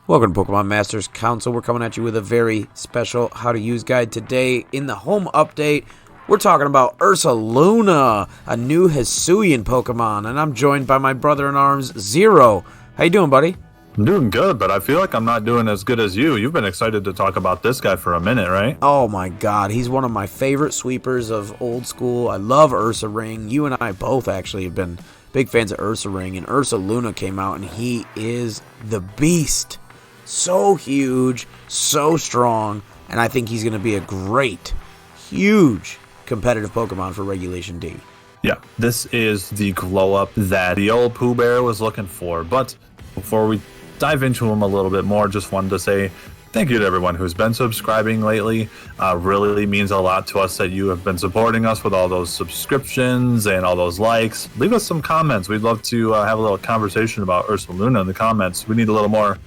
Welcome to Pokemon Masters Council. We're coming at you with a very special how to use guide today. In the home update, we're talking about Ursaluna, a new Hisuian Pokemon, and I'm joined by my brother-in-arms, Zero. How you doing, buddy? I'm doing good, but I feel like I'm not doing as good as you. You've been excited to talk about this guy for a minute, right? Oh my god, he's one of my favorite sweepers of old school. I love Ursaring. You and I both actually have been big fans of Ursaring, and Ursaluna came out, and he is the beast. So huge, so strong, and I think he's going to be a great, huge competitive Pokemon for Regulation D. Yeah, this is the glow-up that the old Pooh Bear was looking for. But before we dive into him a little bit more, just wanted to say thank you to everyone who's been subscribing lately. Really means a lot to us that you have been supporting us with all those subscriptions and all those likes. Leave us some comments. We'd love to have a little conversation about Ursaluna in the comments. We need a little more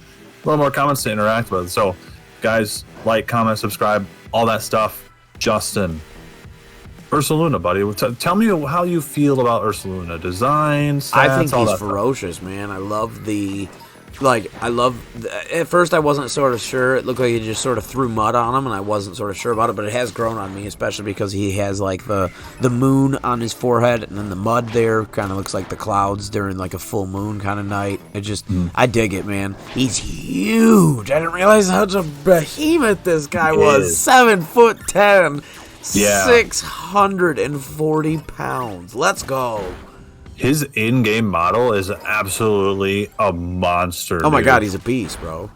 comments to interact with. So guys, like, comment, subscribe, all that stuff. Justin, Ursaluna, buddy, tell me how you feel about Ursaluna. Design, stats, I think all he's that ferocious, stuff. Man. At first I wasn't sort of sure. It looked like he just sort of threw mud on him, and I wasn't sort of sure about it, but it has grown on me, especially because he has like the moon on his forehead, and then the mud there kind of looks like the clouds during like a full moon kind of night. It just, I dig it, man. He's huge. I didn't realize how much a behemoth this guy was. 7'10", yeah. 640 pounds. Let's go. His in-game model is absolutely a monster. Oh my dude. god, he's a beast, bro.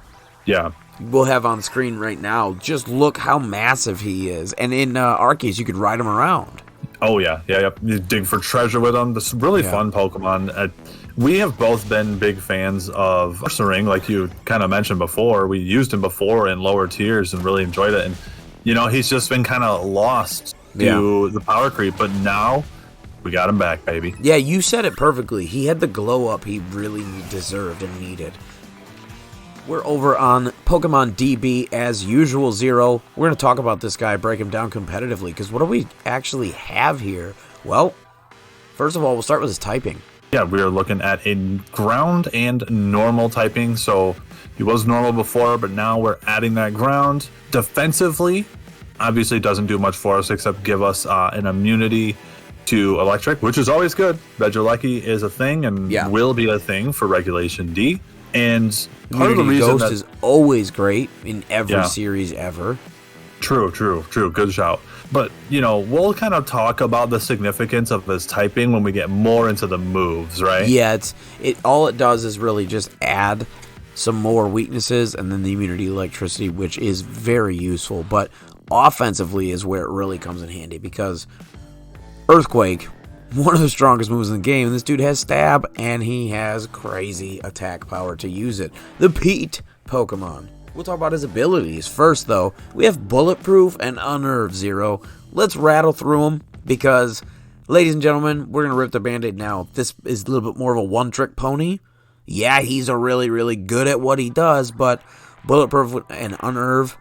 Yeah. We'll have on screen right now. Just look how massive he is. And in Arceus, you could ride him around. Oh yeah. You dig for treasure with him. This is really fun Pokemon. We have both been big fans of Ursaring, like you kind of mentioned before. We used him before in lower tiers and really enjoyed it. And you know, he's just been kind of lost to the power creep, but now we got him back, baby. Yeah, you said it perfectly. He had the glow up he really deserved and needed. We're over on Pokemon DB as usual, Zero. We're going to talk about this guy, break him down competitively, because what do we actually have here? Well, first of all, we'll start with his typing. Yeah, we are looking at a ground and normal typing. So he was normal before, but now we're adding that ground. Defensively, obviously doesn't do much for us except give us an immunity to electric, which is always good. Regieleki is a thing and will be a thing for Regulation D. And part of the reason Ghost is always great in every series ever. True. Good shout. But, you know, we'll kind of talk about the significance of his typing when we get more into the moves, right? Yeah, all it does is really just add some more weaknesses and then the immunity to electricity, which is very useful. But offensively is where it really comes in handy, because Earthquake, one of the strongest moves in the game, and this dude has stab, and he has crazy attack power to use it. The Pete Pokemon. We'll talk about his abilities. First, though, we have Bulletproof and Unnerve, Zero. Let's rattle through them, because, ladies and gentlemen, we're going to rip the Band-Aid now. This is a little bit more of a one-trick pony. Yeah, he's a really, really good at what he does, but Bulletproof and Unnerve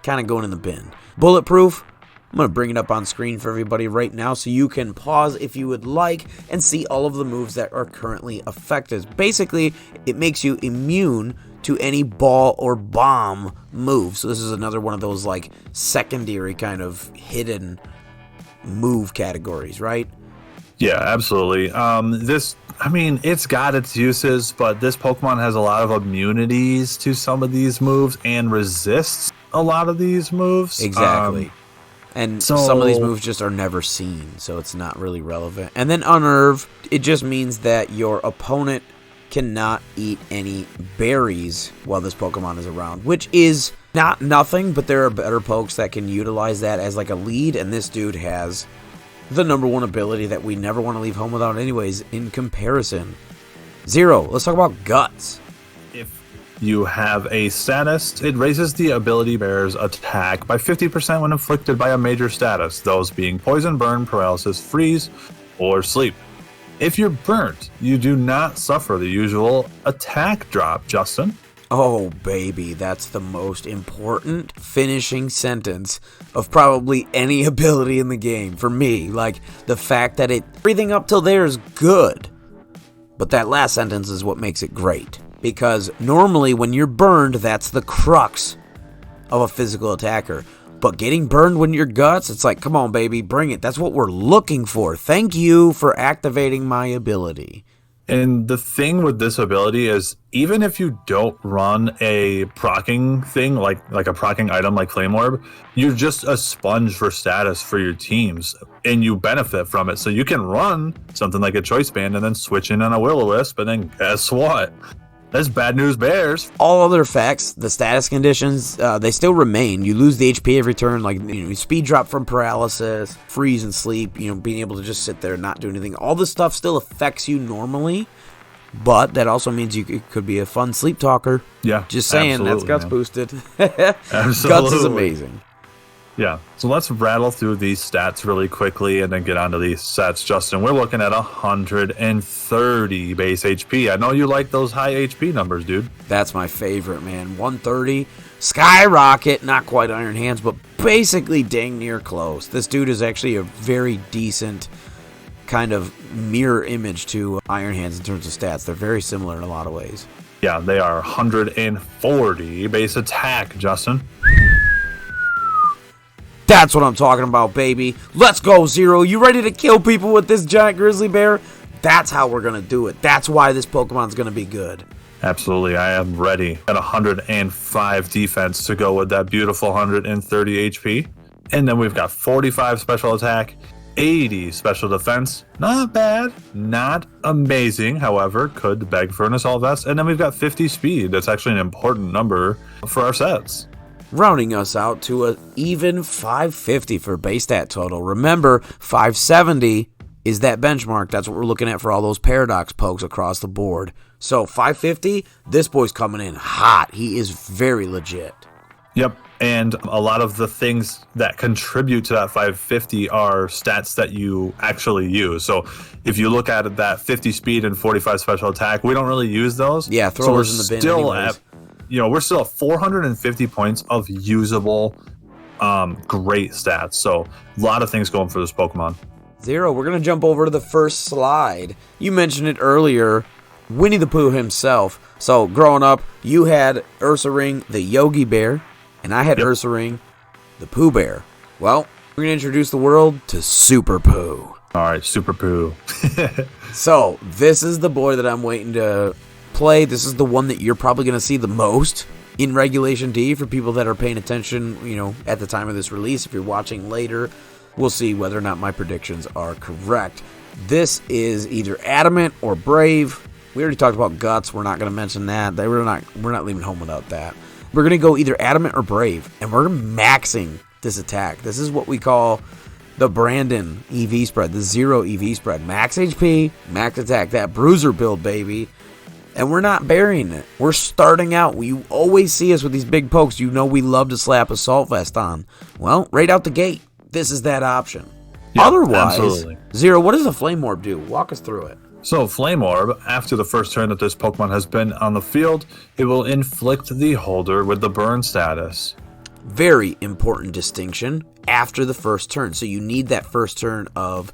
kind of going in the bin. Bulletproof, I'm going to bring it up on screen for everybody right now so you can pause if you would like and see all of the moves that are currently affected. Basically, it makes you immune to any ball or bomb move. So this is another one of those like secondary kind of hidden move categories, right? Yeah, absolutely. It's got its uses, but this Pokemon has a lot of immunities to some of these moves and resists a lot of these moves. Exactly. And some of these moves just are never seen, so it's not really relevant. And then Unnerve, it just means that your opponent cannot eat any berries while this Pokemon is around, which is not nothing, but there are better pokes that can utilize that as like a lead, and this dude has the number one ability that we never want to leave home without anyways in comparison. Zero, let's talk about Guts. If you have a status, it raises the ability bearer's attack by 50% when inflicted by a major status, those being poison, burn, paralysis, freeze, or sleep. If you're burnt, you do not suffer the usual attack drop, Justin. Oh, baby, that's the most important finishing sentence of probably any ability in the game for me. Like, the fact that everything up till there is good, but that last sentence is what makes it great. because normally when you're burned, that's the crux of a physical attacker. But getting burned when you're guts, it's like, come on, baby, bring it. That's what we're looking for. Thank you for activating my ability. And the thing with this ability is, even if you don't run a procking thing, like a procking item like Flame Orb, you're just a sponge for status for your teams, and you benefit from it. So you can run something like a Choice Band and then switch in on a Will-O-Wisp, and then guess what? That's bad news bears. All other effects, the status conditions, they still remain. You lose the HP every turn, like speed drop from paralysis, freeze and sleep, being able to just sit there and not do anything. All this stuff still affects you normally, but that also means it could be a fun sleep talker. Yeah, just saying, that's Guts boosted. Absolutely. Guts is amazing. Yeah, so let's rattle through these stats really quickly and then get onto these sets. Justin, we're looking at 130 base HP. I know you like those high HP numbers, dude. That's my favorite, man. 130, skyrocket, not quite Iron Hands, but basically dang near close. This dude is actually a very decent kind of mirror image to Iron Hands in terms of stats. They're very similar in a lot of ways. Yeah, they are 140 base attack, Justin. That's what I'm talking about, baby. Let's go, Zero. You ready to kill people with this giant grizzly bear? That's how we're going to do it. That's why this Pokemon's going to be good. Absolutely. I am ready at 105 defense to go with that beautiful 130 HP. And then we've got 45 special attack, 80 special defense. Not bad. Not amazing. However, could beg for an Assault Vest. And then we've got 50 speed. That's actually an important number for our sets. Rounding us out to an even 550 for base stat total. Remember, 570 is that benchmark. That's what we're looking at for all those paradox pokes across the board. So 550, this boy's coming in hot. He is very legit. Yep, and a lot of the things that contribute to that 550 are stats that you actually use. So if you look at that 50 speed and 45 special attack, we don't really use those. Yeah, throw those in the bin anyways. We're still at 450 points of usable, great stats. So a lot of things going for this Pokemon. Zero, we're going to jump over to the first slide. You mentioned it earlier, Winnie the Pooh himself. So growing up, you had Ursaring, the Yogi Bear, and I had Ursaring, the Pooh Bear. Well, we're going to introduce the world to Super Pooh. All right, Super Pooh. So this is the boy that I'm waiting to play. This is the one that you're probably going to see the most in Regulation D for people that are paying attention, at the time of this release. If you're watching later, we'll see whether or not my predictions are correct. This is either Adamant or Brave. We already talked about Guts. We're not going to mention that. We're not leaving home without that. We're going to go either Adamant or Brave, and we're maxing this attack. This is what we call the Brandon EV spread, the Zero EV spread. Max HP, max attack, that bruiser build, baby. And we're not burying it. We're starting out. You always see us with these big pokes. We love to slap Assault Vest on. Well, right out the gate, this is that option. Yeah, otherwise, absolutely. Zero, what does the Flame Orb do? Walk us through it. So Flame Orb, after the first turn that this Pokemon has been on the field, it will inflict the holder with the burn status. Very important distinction after the first turn. So you need that first turn of,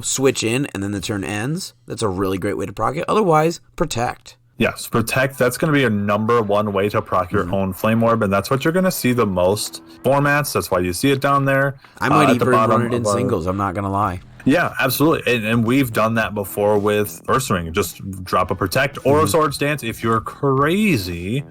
switch in and then the turn ends. That's a really great way to proc it. Otherwise, protect. Yes, protect. That's going to be your number one way to proc your own Flame Orb, and that's what you're going to see the most formats. That's why you see it down there. I might even run it in singles. I'm not going to lie. Yeah, absolutely. And we've done that before with Ursaring. Just drop a protect or a Swords Dance if you're crazy.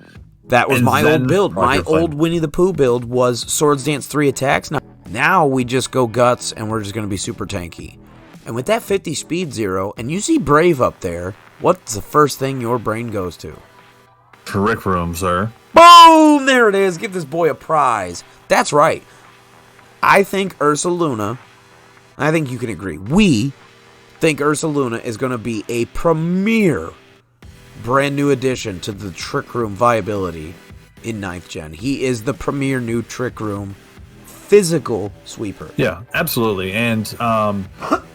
That was my old build. My old Winnie the Pooh build was Swords Dance 3 attacks. Now we just go Guts, and we're just going to be super tanky. And with that 50 speed, Zero, and you see Brave up there, what's the first thing your brain goes to? Trick Room, sir. Boom! There it is. Give this boy a prize. That's right. I think Ursaluna, I think you can agree, we think Ursaluna is going to be a premier brand new addition to the Trick Room viability in 9th Gen. He is the premier new Trick Room physical sweeper. Yeah, absolutely. And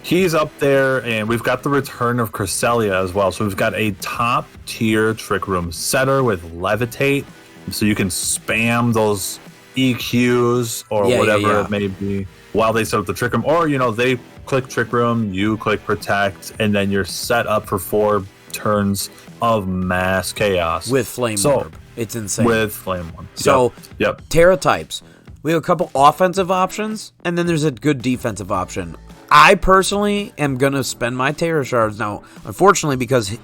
he's up there, and we've got the return of Cresselia as well. So we've got a top tier Trick Room setter with Levitate, so you can spam those EQs or whatever it may be while they set up the Trick Room. Or, they click Trick Room, you click Protect, and then you're set up for 4 turns of mass chaos. With Flame Orb. It's insane. With Flame Orb. So, yep. Terra types. We have a couple offensive options, and then there's a good defensive option. I personally am going to spend my Terra Shards. Now, unfortunately, because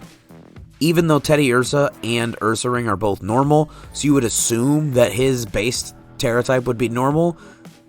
even though Teddy Ursa and Ursaring are both normal, so you would assume that his base Terra type would be normal.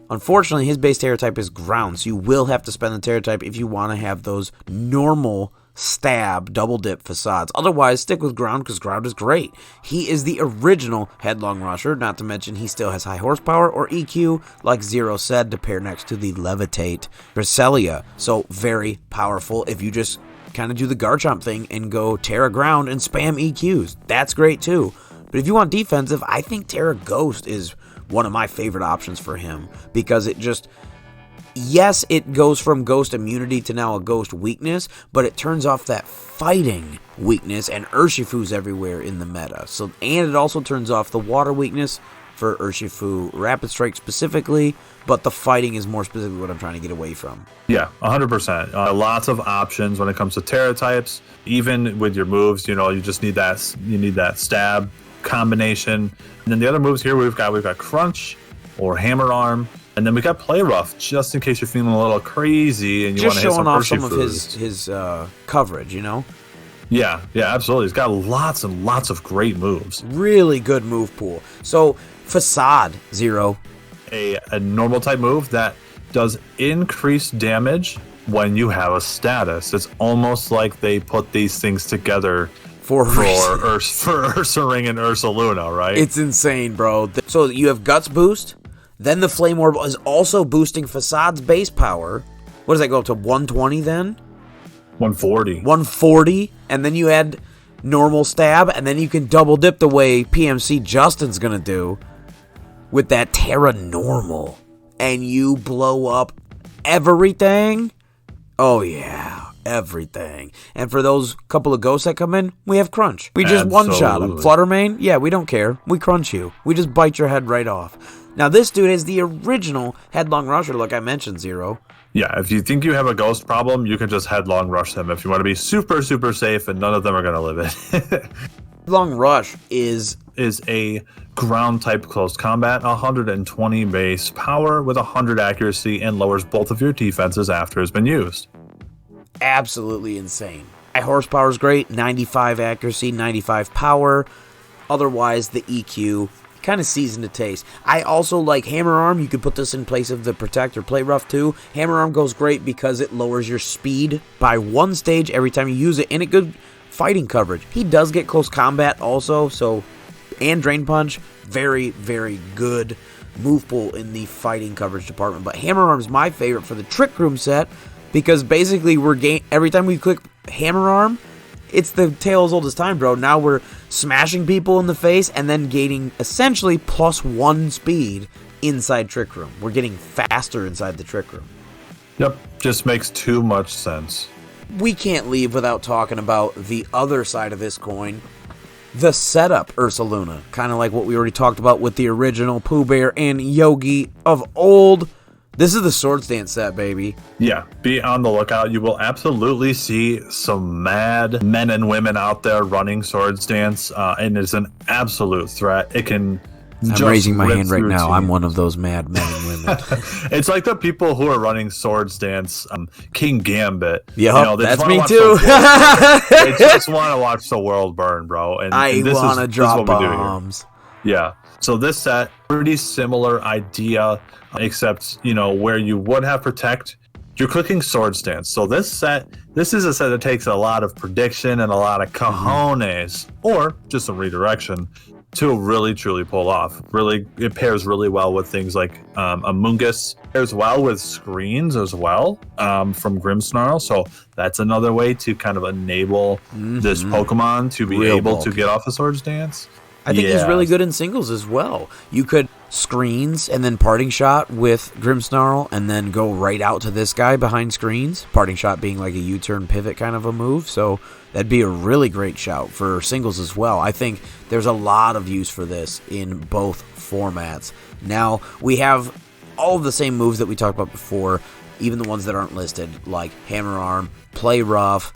Unfortunately, his base Terra type is ground, so you will have to spend the Terra type if you want to have those normal stab double dip facades. Otherwise, stick with ground because ground is great. He is the original Headlong Rusher, not to mention he still has high horsepower or EQ, like Zero said, to pair next to the Levitate Cresselia. So very powerful if you just kind of do the Garchomp thing and go Terra ground and spam EQs. That's great too. But if you want defensive, I think Terra Ghost is one of my favorite options for him because it just, yes, it goes from ghost immunity to now a ghost weakness, but it turns off that fighting weakness, and Urshifu's everywhere in the meta. So, and it also turns off the water weakness for Urshifu Rapid Strike specifically, but the fighting is more specifically what I'm trying to get away from. Yeah, 100%. Lots of options when it comes to Terra types. Even with your moves, you just need that stab combination. And then the other moves here we've got Crunch or Hammer Arm, and then we got Play Rough just in case you're feeling a little crazy and you want to hit some off some of his coverage, Yeah, absolutely. He's got lots and lots of great moves. Really good move pool. So Facade, Zero, a normal type move that does increased damage when you have a status. It's almost like they put these things together for Ursaring and Ursaluna, right? It's insane, bro. So you have Guts boost, then the Flame Orb is also boosting Facade's base power. What does that go up to, 120 then? 140. 140, and then you add normal stab, and then you can double dip the way PMC Justin's gonna do with that Terra normal, and you blow up everything. Oh yeah. Everything. And for those couple of ghosts that come in, we have Crunch. We just one-shot them. Fluttermane, yeah, we don't care. We crunch you. We just bite your head right off. Now, this dude is the original Headlong Rusher, like I mentioned, Zero. Yeah, if you think you have a ghost problem, you can just Headlong Rush them if you want to be super, super safe, and none of them are going to live it. Headlong Rush is a ground-type close combat, 120 base power with 100 accuracy, and lowers both of your defenses after it's been used. Absolutely insane. High horsepower is great, 95 accuracy, 95 power. Otherwise, the EQ kind of seasoned to taste. I also like Hammer Arm. You could put this in place of the Protect or Play Rough too. Hammer Arm goes great because it lowers your speed by one stage every time you use it, and it good fighting coverage. He does get close combat also, and Drain Punch, very, very good move pool in the fighting coverage department. But Hammer Arm is my favorite for the Trick Room set, because basically every time we click Hammer Arm, it's the tale as old as time, bro. Now we're smashing people in the face and then gaining essentially +1 speed inside Trick Room. We're getting faster inside the Trick Room. Yep, just makes too much sense. We can't leave without talking about the other side of this coin, the setup Ursaluna. Kind of like what we already talked about with the original Pooh Bear and Yogi of old. This is the Swords Dance set, baby. Yeah, be on the lookout. You will absolutely see some mad men and women out there running Swords Dance, and it's an absolute threat. It can I'm raising my hand right now. I'm one of those mad men and women. It's like the people who are running Swords Dance, King Gambit. Yeah, that's me too. They just want to watch the world burn, bro. And I want to drop bombs. Yeah. So this set, pretty similar idea, except, where you would have Protect, you're clicking Swords Dance. So this is a set that takes a lot of prediction and a lot of cojones, or just some redirection, to really, truly pull off. Really, it pairs really well with things like Amoonguss. Pairs well with screens as well from Grimmsnarl. So that's another way to kind of enable this Pokemon to be able to get off a Swords Dance. I think he's really good in singles as well. You could screens and then Parting Shot with Grimmsnarl and then go right out to this guy behind screens. Parting Shot being like a U-turn pivot kind of a move. So that'd be a really great shout for singles as well. I think there's a lot of use for this in both formats. Now, we have all of the same moves that we talked about before, even the ones that aren't listed, like Hammer Arm, Play Rough,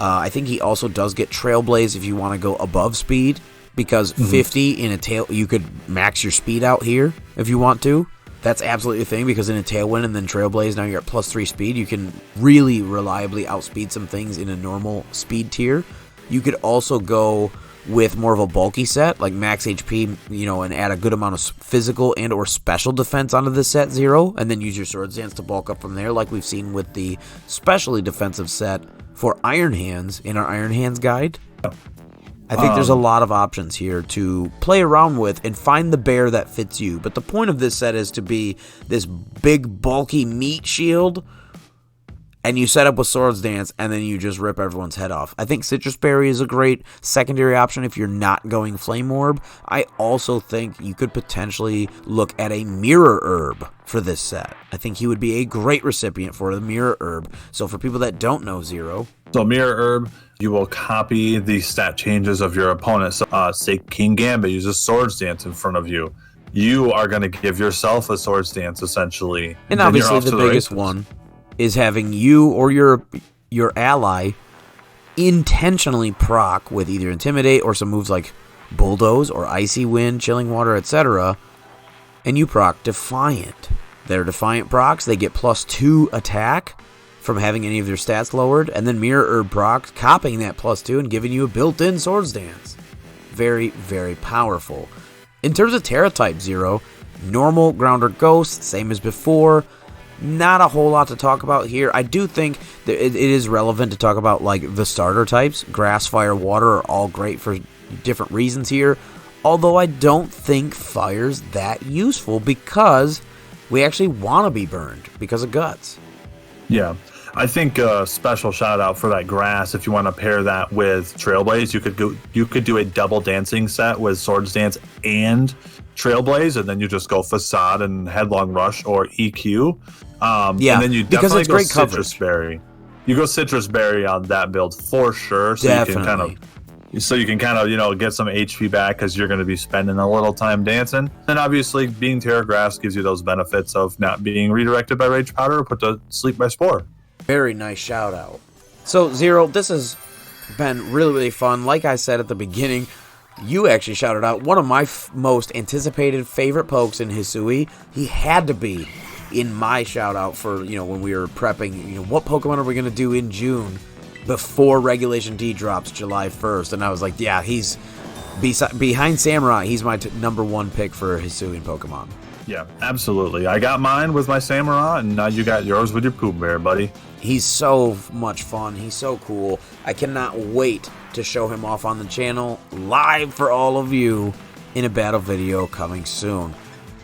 I think he also does get Trailblaze if you want to go above speed, because 50 in a tail, you could max your speed out here if you want to. That's absolutely the thing, because in a Tailwind and then Trailblaze, now you're at +3 speed. You can really reliably outspeed some things in a normal speed tier. You could also go with more of a bulky set, like max HP, and add a good amount of physical and or special defense onto this set 0, and then use your Swords Dance to bulk up from there, like we've seen with the specially defensive set for Iron Hands in our Iron Hands guide. I think there's a lot of options here to play around with and find the bear that fits you. But the point of this set is to be this big, bulky meat shield, and you set up with Swords Dance, and then you just rip everyone's head off. I think Citrus Berry is a great secondary option if you're not going Flame Orb. I also think you could potentially look at a Mirror Herb for this set. I think he would be a great recipient for the Mirror Herb. So for people that don't know Zero... So Mirror Herb, you will copy the stat changes of your opponent. So, say King Gambit uses Swords Dance in front of you. You are going to give yourself a Swords Dance, essentially. And obviously the biggest one is having you or your ally intentionally proc with either Intimidate or some moves like Bulldoze or Icy Wind, Chilling Water, etc. And you proc Defiant. They're Defiant procs. They get +2 attack from having any of their stats lowered, and then Mirror Herb procs, copying that +2 and giving you a built-in Swords Dance. Very, very powerful. In terms of Terra type 0, normal, ground, or ghost, same as before. Not a whole lot to talk about here. I do think that it is relevant to talk about like the starter types. Grass, fire, water are all great for different reasons here. Although I don't think fire's that useful, because we actually want to be burned because of guts. Yeah. I think a special shout out for that grass. If you want to pair that with Trailblaze, you could do a double dancing set with Swords Dance and Trailblaze, and then you just go Facade and Headlong Rush or EQ. And then you definitely go great Citrus coverage. Berry. You go Citrus Berry on that build for sure. So Definitely. you can kind of get some HP back, because you're going to be spending a little time dancing. And obviously, being Terra Grass gives you those benefits of not being redirected by Rage Powder or put to sleep by Spore. Very nice shout out. So Zero, this has been really, really fun. Like I said at the beginning, you actually shouted out one of my most anticipated favorite pokes in Hisui. He had to be in my shout out for, when we were prepping, what Pokemon are we going to do in June before Regulation D drops July 1st? And I was like, yeah, he's behind Samurai. He's my number one pick for Hisuian Pokemon. Yeah, absolutely. I got mine with my Samurai, and now you got yours with your Pooh Bear, buddy. He's so much fun. He's so cool. I cannot wait to show him off on the channel live for all of you in a battle video coming soon.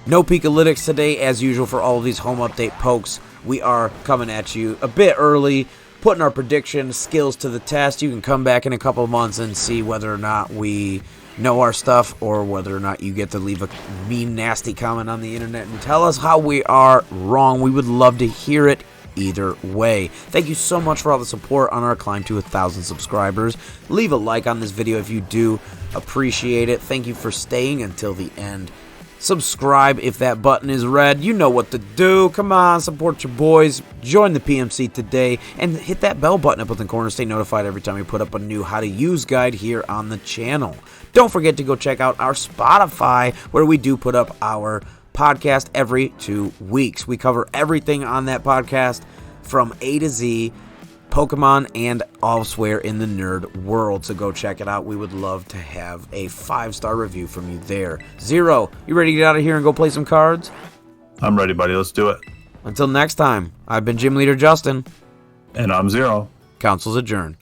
No Pikalytics today, as usual, for all of these home update pokes. We are coming at you a bit early, putting our prediction skills to the test. You can come back in a couple of months and see whether or not we know our stuff, or whether or not you get to leave a mean, nasty comment on the internet and tell us how we are wrong. We would love to hear it either way. Thank you so much for all the support on our climb to 1,000 subscribers. Leave a like on this video if you do appreciate it. Thank you for staying until the end. Subscribe if that button is red. You know what to do. Come on, support your boys. Join the PMC today and hit that bell button up in the corner. Stay notified every time we put up a new How to Use guide here on the channel. Don't forget to go check out our Spotify, where we do put up our podcast every 2 weeks. We cover everything on that podcast from A to Z, Pokemon and elsewhere in the nerd world. So go check it out. We would love to have a 5-star review from you there. Zero, you ready to get out of here and go play some cards? I'm ready, buddy. Let's do it. Until next time, I've been Gym Leader Justin. And I'm Zero. Council's adjourned.